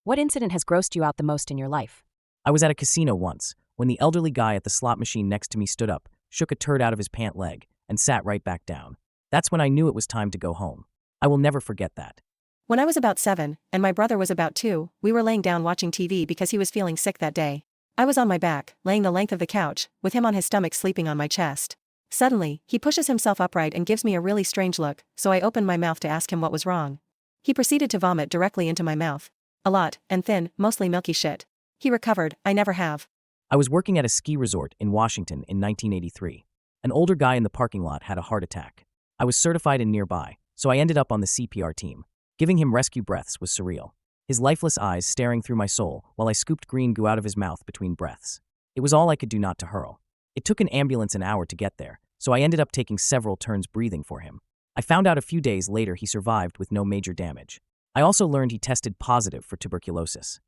What incident has grossed you out the most in your life? I was at a casino once, when the elderly guy at the slot machine next to me stood up, shook a turd out of his pant leg, and sat right back down. That's when I knew it was time to go home. I will never forget that. When I was about 7, and my brother was about 2, we were laying down watching TV because he was feeling sick that day. I was on my back, laying the length of the couch, with him on his stomach sleeping on my chest. Suddenly, he pushes himself upright and gives me a really strange look, so I opened my mouth to ask him what was wrong. He proceeded to vomit directly into my mouth. A lot, and thin, mostly milky shit. He recovered, I never have. I was working at a ski resort in Washington in 1983. An older guy in the parking lot had a heart attack. I was certified in nearby, so I ended up on the CPR team. Giving him rescue breaths was surreal. His lifeless eyes staring through my soul while I scooped green goo out of his mouth between breaths. It was all I could do not to hurl. It took an ambulance an hour to get there, so I ended up taking several turns breathing for him. I found out a few days later he survived with no major damage. I also learned he tested positive for tuberculosis.